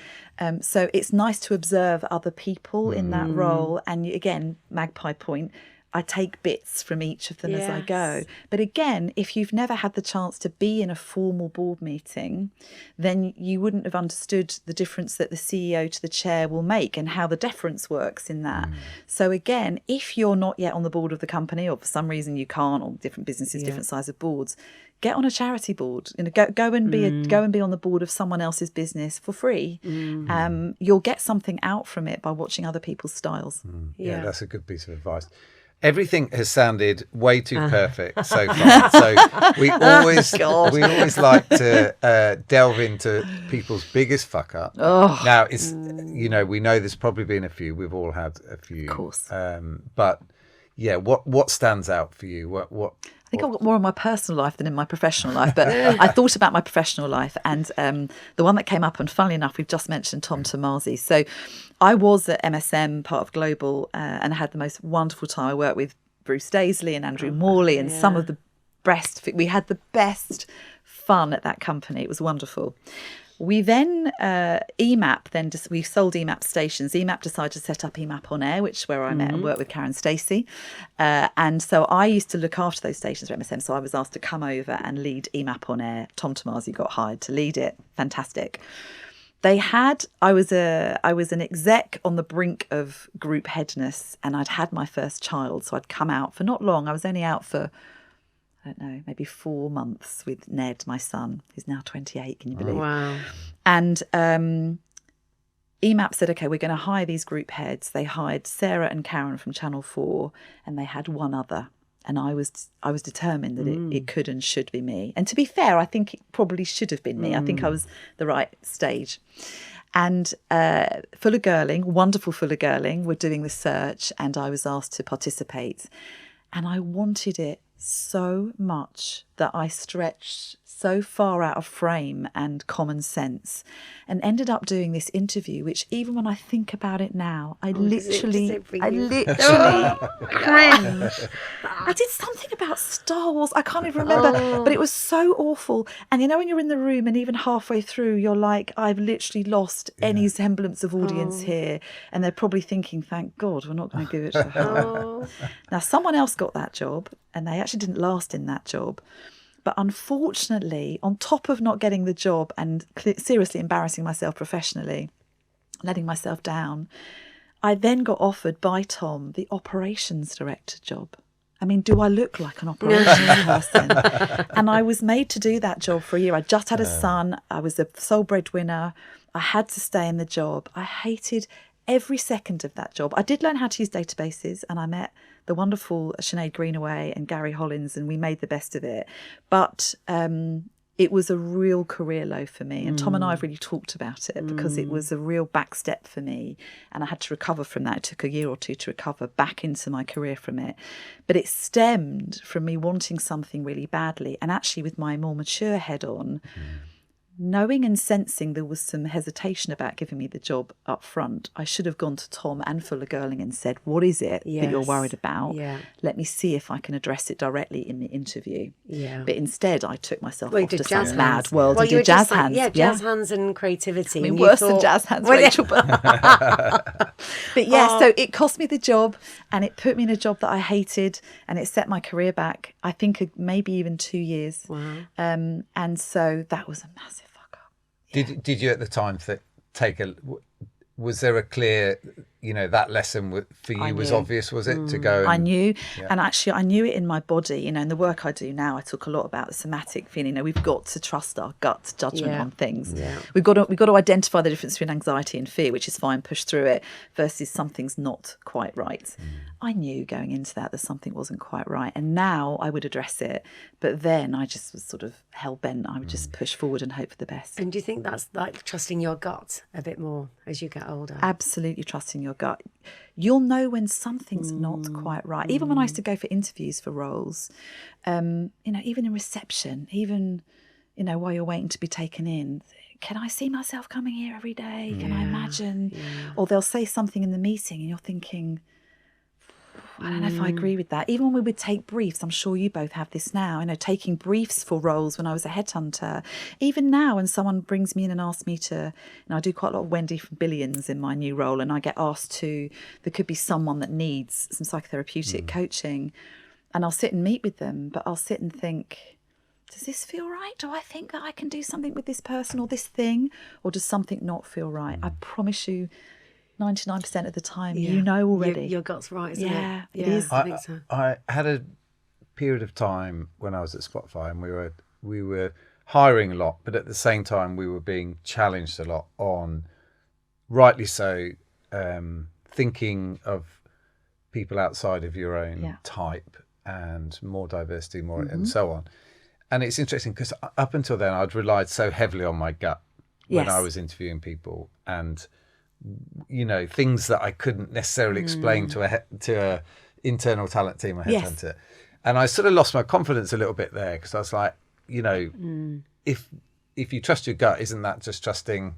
So it's nice to observe other people in that role. And again, magpie point, I take bits from each of them as I go. Yes. But again, if you've never had the chance to be in a formal board meeting, then you wouldn't have understood the difference that the CEO to the chair will make and how the deference works in that. So again, if you're not yet on the board of the company, or for some reason you can't, or different businesses, different size of boards, get on a charity board. Go and be on the board of someone else's business for free. You'll get something out from it by watching other people's styles. Yeah, that's a good piece of advice. Everything has sounded way too perfect so far. So we always like to delve into people's biggest fuck up. Now, it's we know there's probably been a few. We've all had a few, of course. But yeah, what stands out for you? What? I think I've got more in my personal life than in my professional life, but I thought about my professional life, and the one that came up, and funnily enough, we've just mentioned Tom Tomasi. So I was at MSM, part of Global, and had the most wonderful time. I worked with Bruce Daisley and Andrew Morley, and some of the best. We had the best fun at that company. It was wonderful. We then, we sold EMAP stations. EMAP decided to set up EMAP on Air, which is where I met and worked with Karen Stacey. And so I used to look after those stations for MSM. So I was asked to come over and lead EMAP on Air. Tom Tomasi got hired to lead it. Fantastic. I was an exec on the brink of group headness, and I'd had my first child. So I'd come out for not long. I was only out for, I don't know, maybe 4 months with Ned, my son, who's now 28, can you believe? Wow. And EMAP said, okay, we're going to hire these group heads. They hired Sarah and Karen from Channel 4, and they had one other. And I was determined that it could and should be me. And to be fair, I think it probably should have been me. I think I was the right stage. And Fuller Girling, wonderful Fuller Girling, were doing the search, and I was asked to participate. And I wanted it so much that I stretched so far out of frame and common sense, and ended up doing this interview, which even when I think about it now, I literally cringe. I did something about Star Wars. I can't even remember, but it was so awful. And you know, when you're in the room and even halfway through, you're like, I've literally lost any semblance of audience here. And they're probably thinking, thank God, we're not going to give it to her. Now, someone else got that job, and they actually didn't last in that job. But unfortunately, on top of not getting the job and seriously embarrassing myself professionally, letting myself down, I then got offered by Tom the operations director job. I mean, do I look like an operations person? And I was made to do that job for a year. I just had a son. I was the sole breadwinner. I had to stay in the job. I hated every second of that job. I did learn how to use databases, and I met the wonderful Sinead Greenaway and Gary Hollins, and we made the best of it. But it was a real career low for me. And Tom and I have really talked about it, because it was a real back step for me. And I had to recover from that. It took a year or two to recover back into my career from it. But it stemmed from me wanting something really badly. And actually, with my more mature head on, knowing and sensing there was some hesitation about giving me the job up front, I should have gone to Tom and Fuller Girling and said, what is it that you're worried about? Let me see if I can address it directly in the interview. But instead, I took myself off to some mad world and did jazz hands. Jazz hands and creativity. I mean, worse than jazz hands, Rachel. But so it cost me the job, and it put me in a job that I hated, and it set my career back, I think, maybe even 2 years. Wow. And so that was a massive fuck up. Did you at the time was there a clear, that lesson for you was obvious, was it, to go? And, I knew, and actually I knew it in my body, in the work I do now. I talk a lot about the somatic feeling. We've got to trust our gut judgment on things. We've got to identify the difference between anxiety and fear, which is fine, push through it, versus something's not quite right. I knew going into that something wasn't quite right, and now I would address it. But then I just was sort of hell bent. I would just push forward and hope for the best. And do you think that's like trusting your gut a bit more as you get older? Absolutely trusting your gut. You'll know when something's not quite right. Even when I used to go for interviews for roles, even in reception, even while you're waiting to be taken in, can I see myself coming here every day? Can I imagine? Or they'll say something in the meeting and you're thinking, I don't know if I agree with that. Even when we would take briefs, I'm sure you both have this now, taking briefs for roles when I was a headhunter. Even now, when someone brings me in and asks me to, I do quite a lot of Wendy from Billions in my new role, and I get asked to, there could be someone that needs some psychotherapeutic coaching, and I'll sit and meet with them, but I'll sit and think, does this feel right? Do I think that I can do something with this person or this thing? Or does something not feel right? I promise you, 99% of the time, you know already. Your gut's right, isn't it? Yeah, it is. I think so. I had a period of time when I was at Spotify, and we were hiring a lot, but at the same time we were being challenged a lot on, rightly so, thinking of people outside of your own type and more diversity, and so on. And it's interesting because up until then I'd relied so heavily on my gut when I was interviewing people, and things that I couldn't necessarily explain to a internal talent team or headhunter. And I sort of lost my confidence a little bit there, because I was like, if you trust your gut, isn't that just trusting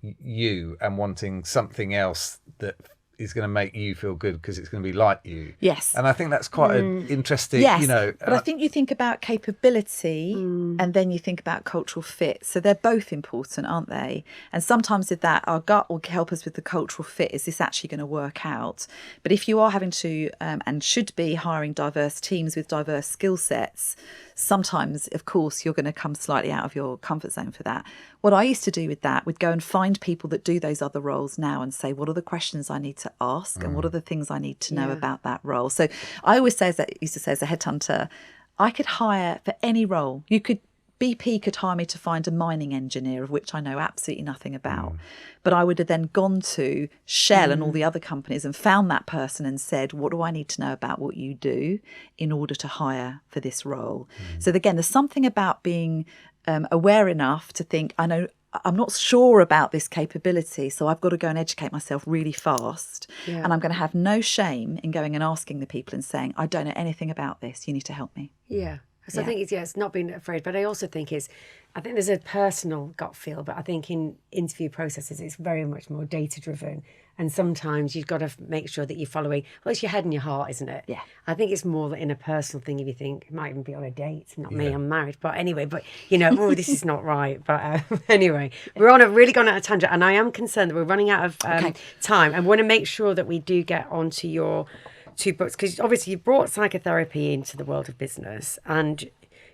you and wanting something else that is going to make you feel good because it's going to be like you? Yes. And I think that's quite an interesting, But I think you think about capability and then you think about cultural fit. So they're both important, aren't they? And sometimes with that, our gut will help us with the cultural fit. Is this actually going to work out? But if you are having to and should be hiring diverse teams with diverse skill sets, sometimes, of course, you're going to come slightly out of your comfort zone for that. What I used to do with that would go and find people that do those other roles now and say, what are the questions I need to ask and what are the things I need to know about that role? So I always used to say as a headhunter, I could hire for any role. BP could hire me to find a mining engineer, of which I know absolutely nothing about. But I would have then gone to Shell and all the other companies and found that person and said, what do I need to know about what you do in order to hire for this role? So again, there's something about being aware enough to think, I'm not sure about this capability, so I've got to go and educate myself really fast. And I'm going to have no shame in going and asking the people and saying, I don't know anything about this. You need to help me. Yeah. So I think it's not being afraid, but I also think I think there's a personal gut feel, but I think in interview processes, it's very much more data driven. And sometimes you've got to make sure that you're following, it's your head and your heart, isn't it? Yeah. I think it's more in a personal thing. If you think it might even be on a date, not me, I'm married. But anyway, this is not right. But anyway, we're really gone out of tangent. And I am concerned that we're running out of time. I want to make sure that we do get onto your 2 books, because obviously you brought psychotherapy into the world of business, and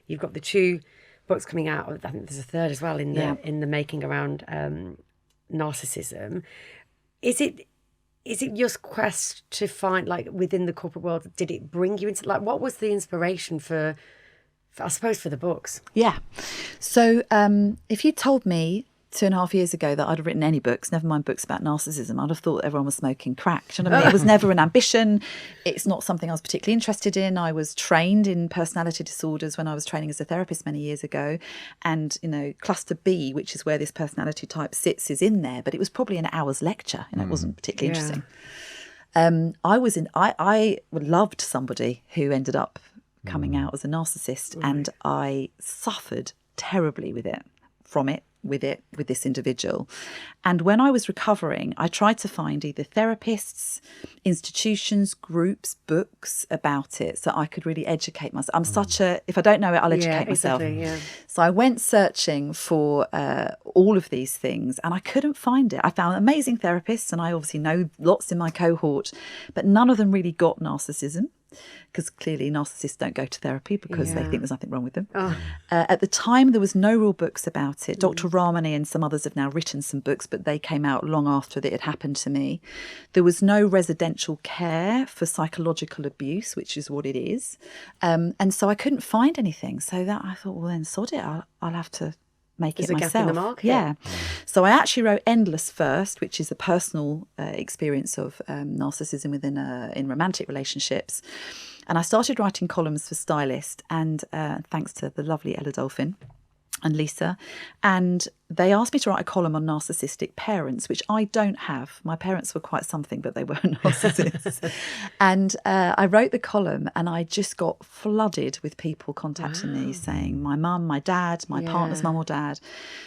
you've got the 2 books coming out. I think there's a third as well in the making around narcissism. Is it your quest to find, within the corporate world, did it bring you into, what was the inspiration for I suppose, for the books? Yeah. So if you told me 2.5 years ago that I'd have written any books, never mind books about narcissism, I'd have thought everyone was smoking crack. Do you know what I mean? It was never an ambition. It's not something I was particularly interested in. I was trained in personality disorders when I was training as a therapist many years ago. And, cluster B, which is where this personality type sits, is in there. But it was probably an hour's lecture. It wasn't particularly interesting. I loved somebody who ended up coming out as a narcissist, and I suffered terribly with this individual. And when I was recovering, I tried to find either therapists, institutions, groups, books about it, so I could really educate myself. if I don't know it, I'll educate myself. Exactly, So I went searching for all of these things, and I couldn't find it. I found amazing therapists, and I obviously know lots in my cohort, but none of them really got narcissism, because clearly narcissists don't go to therapy because they think there's nothing wrong with them. At the time, there was no real books about it. Dr. Ramani and some others have now written some books, but they came out long after that it happened to me. There was no residential care for psychological abuse, which is what it is. And so I couldn't find anything. So that I thought, well, then sod it. I'll have to make it myself. There's a gap in the market. Yeah. So I actually wrote Endless first, which is a personal experience of narcissism in romantic relationships. And I started writing columns for Stylist, and thanks to the lovely Ella Dolphin and Lisa. And they asked me to write a column on narcissistic parents, which I don't have. My parents were quite something, but they weren't narcissists. And I wrote the column, and I just got flooded with people contacting me saying, my mum, my dad, my partner's mum or dad.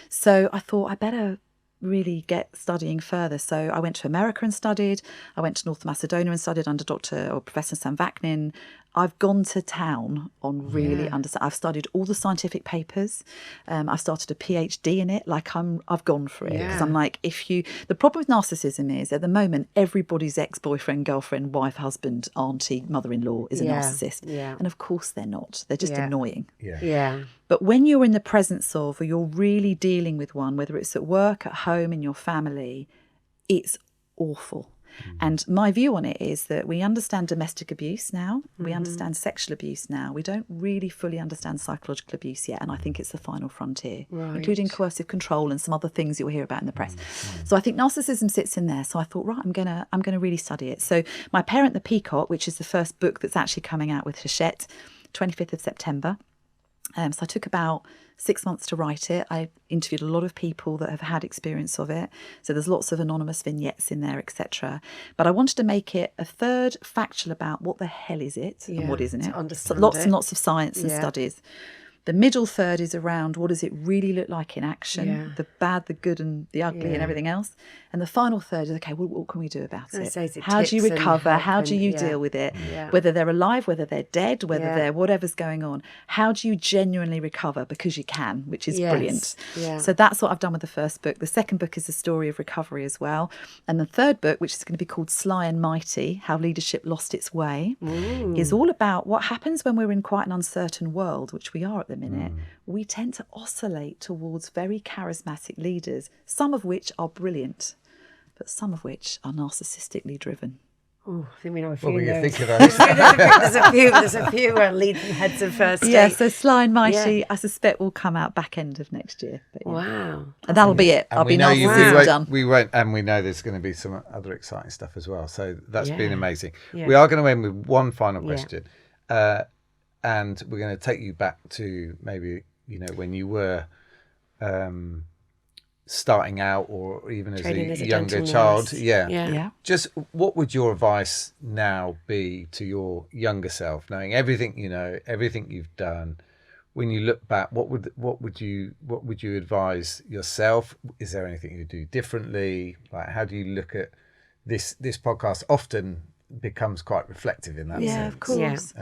So I thought I better really get studying further. So I went to America and studied. I went to North Macedonia and studied under Professor Sam Vaknin. I've gone to town on really I've studied all the scientific papers. I've started a PhD in it. Like I've gone for it, because I'm like, the problem with narcissism is at the moment everybody's ex-boyfriend, girlfriend, wife, husband, auntie, mother-in-law is a narcissist, and of course they're not. They're just annoying. But when you're in the presence of, or you're really dealing with one, whether it's at work, at home, in your family, it's awful. And my view on it is that we understand domestic abuse now. We understand sexual abuse now. We don't really fully understand psychological abuse yet. And I think it's the final frontier, including coercive control and some other things you'll hear about in the press. So I think narcissism sits in there. So I thought, right, I'm gonna really study it. So My Parent the Peacock, which is the first book that's actually coming out with Hachette, 25th of September. So I took about 6 months to write it. I interviewed a lot of people that have had experience of it. So there's lots of anonymous vignettes in there, etc. But I wanted to make it a third factual about what the hell is it and what isn't it. So lots and lots of science and studies. The middle third is around what does it really look like in action, the bad, the good and the ugly and everything else. And the final third is, okay, well, what can we do about it? How do you recover? How do you deal with it? Whether they're alive, whether they're dead, whether they're whatever's going on. How do you genuinely recover? Because you can, which is brilliant. So that's what I've done with the first book. The second book is the story of recovery as well. And the third book, which is going to be called Sly and Mighty, How Leadership Lost Its Way, is all about what happens when we're in quite an uncertain world, which we are at the minute. We tend to oscillate towards very charismatic leaders, some of which are brilliant, but some of which are narcissistically driven. Oh, I think we know a few. What were you thinking of? There's a few leading heads of first. Yeah, so Sly and Mighty, I suspect will come out back end of next year. But, Wow. And that'll be it. I'll be narcissism done. We won't, and we know there's going to be some other exciting stuff as well. So that's been amazing. We are going to end with one final question. And we're going to take you back to maybe, when you were starting out, or even as a younger child. Just what would your advice now be to your younger self, knowing everything everything you've done? When you look back, what would you advise yourself? Is there anything you do differently? Like, how do you look at this podcast? Often becomes quite reflective in that sense. Yeah, of course.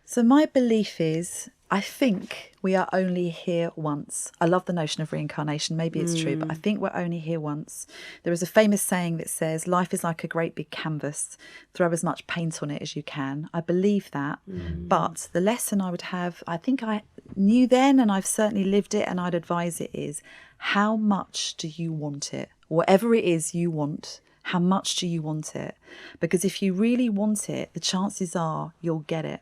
So my belief is, I think we are only here once. I love the notion of reincarnation. Maybe it's true, but I think we're only here once. There is a famous saying that says, life is like a great big canvas. Throw as much paint on it as you can. I believe that. But the lesson I would have, I think I knew then, and I've certainly lived it, and I'd advise it is, how much do you want it? Whatever it is you want, how much do you want it? Because if you really want it, the chances are you'll get it.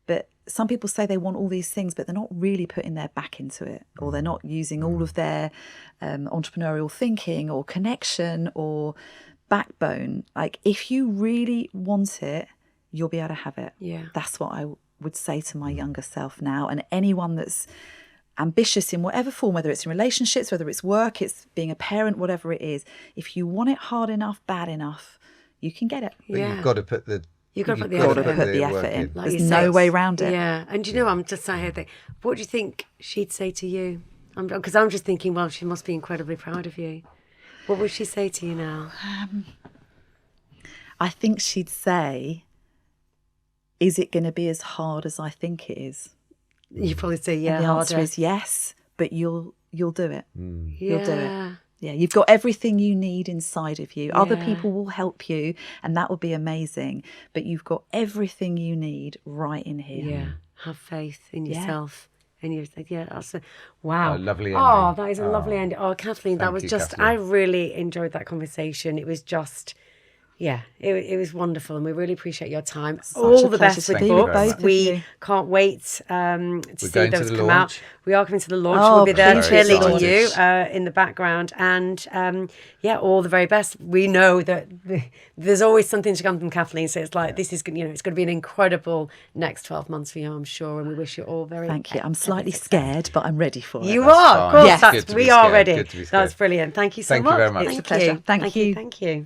But some people say they want all these things, but they're not really putting their back into it, or they're not using all of their entrepreneurial thinking or connection or backbone. Like, if you really want it, you'll be able to have it. That's what I would say to my younger self now, and anyone that's ambitious in whatever form, whether it's in relationships, whether it's work, it's being a parent, whatever it is. If you want it hard enough, bad enough, you can get it. But you've got to put the You've got to put the effort in. Like, there's no way around it. Yeah. And I'm just sat here thinking, what do you think she'd say to you? Because I'm just thinking, well, she must be incredibly proud of you. What would she say to you now? I think she'd say, is it going to be as hard as I think it is? You'd probably say, yeah, and the answer harder. is yes, but you'll do it. You'll do it. Yeah, you've got everything you need inside of you. Other people will help you, and that will be amazing. But you've got everything you need right in here. Yeah, have faith in yourself. And you think, that's wow. Lovely ending. Oh, that is a lovely ending. Oh, Kathleen, that was just, Kathleen. I really enjoyed that conversation. It was just, it was wonderful, and we really appreciate your time. All the best with the books. We can't wait to see those come out. We are coming to the launch. We'll be there cheerleading you in the background, and all the very best. We know that there's always something to come from Kathleen, so it's like this is, it's going to be an incredible next 12 months for you, I'm sure, and we wish you all very. Thank you. I'm slightly scared, but I'm ready for it. You are, of course. Yes. We are ready. That's brilliant. Thank you so much. Thank you very much. It's a pleasure. Thank you. Thank you.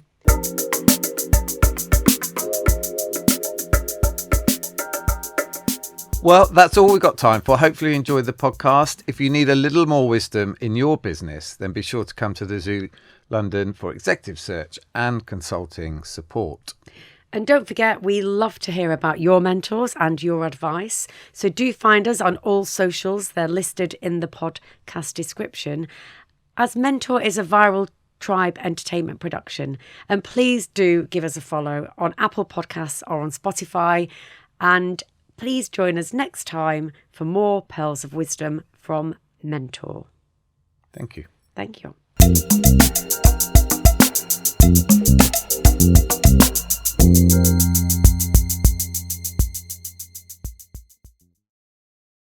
Well, that's all we've got time for. Hopefully you enjoyed the podcast. If you need a little more wisdom in your business, then be sure to come to TheZoo.London for executive search and consulting support. And don't forget, we love to hear about your mentors and your advice. So do find us on all socials. They're listed in the podcast description. As Mentor is a viral Tribe entertainment production. And please do give us a follow on Apple Podcasts or on Spotify. And please join us next time for more pearls of wisdom from Mentor. Thank you. Thank you.